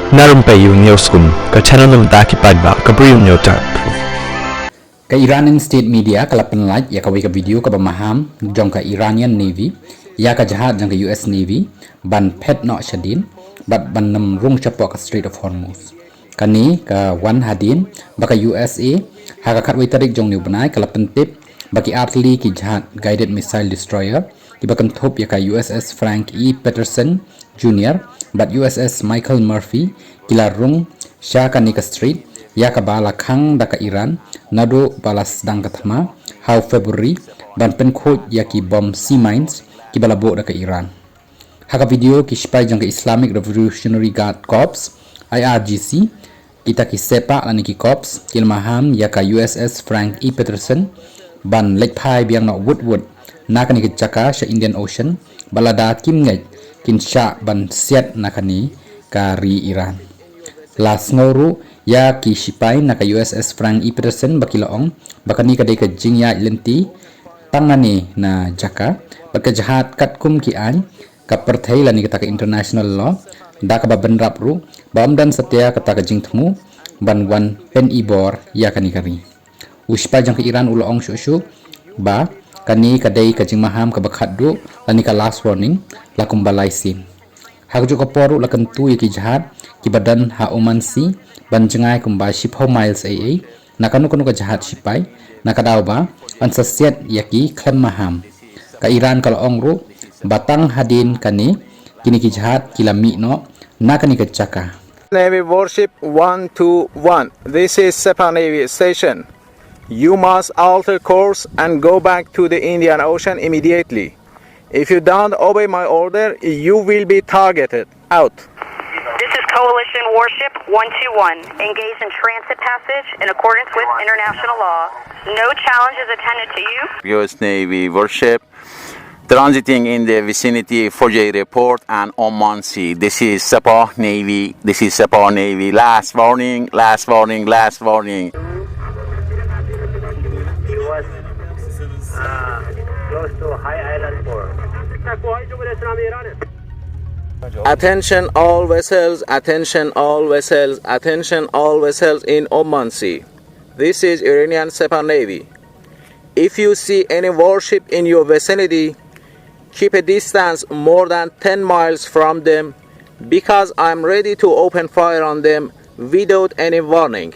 Na Rympei U ke channel nabynta ki paidbah ke Bri U Hynñiewtrep. Ke Iranian state media kala Pynlait iaka ke video ke maham jong ke Iranian Navy iaka jhad jong ke US Navy ban pet no shadieñ bat ban nam rung chapok ke Strait of Hormuz. Kani ke wan hadin baka USA haka khatwai tarik jong new banai kala pentip baki artillery ki jhad guided missile destroyer ibakan thop yaka USS Frank E. Peterson Jr. bat USS Michael Murphy kila rung kani ke Strait yaka bala khang daka Iran nado balas dang kathma how February ban penkhoj yaki bom sea mines ki bala bo daka Iran. Haka video ki spy jang ke Islamic Revolutionary Guard Corps IRGC kita ki sepa lani ki corps kil maham yaka USS Frank E. Peterson ban leit phai biang no woodwood nakani ki chaka sa Indian Ocean balada kim ngai kin sha ban siat nakani kari Iran. Las ngoru ya ki sipai naka USS Frank E. Peterson bakilaong bakani kadai ka jingya lenti tangani na jaka baka jhad katkum ki an ka perthai lani kata ka international law da ka babenrap ru bam dan setia kata ka jingthmu ban wan pen ibor ya kani kari uspa jang ke Iran ulong shushu ba kani kadai ka jing maham ka bakhaddu lani ka last warning lakum balaisin hak jo ka poru lakan tu ki jhad ki badan ha umansi ban jengai kumba shipho miles AA nakanu kanu ka jhad sipai nakadaw ba an sasyat yaki klan maham ka Iran kal ongru batang hadin kani kini ki jhad kilami no nakani ka chaka Navy warship 121. This is Sepa Navy station. You must alter course and go back to the Indian Ocean immediately. If you don't obey my order, you will be targeted. Out. This is Coalition Warship 121, engaged in transit passage in accordance with international law. No challenge is attended to you. US Navy warship transiting in the vicinity for J report and Oman Sea. This is Sepa Navy. This is Sepa Navy. Last warning, last warning, last warning. Close to High Island 4. Attention all vessels, attention all vessels, attention all vessels in Oman Sea. This is Iranian Sepa Navy. If you see any warship in your vicinity, keep a distance more than 10 miles from them because I'm ready to open fire on them without any warning.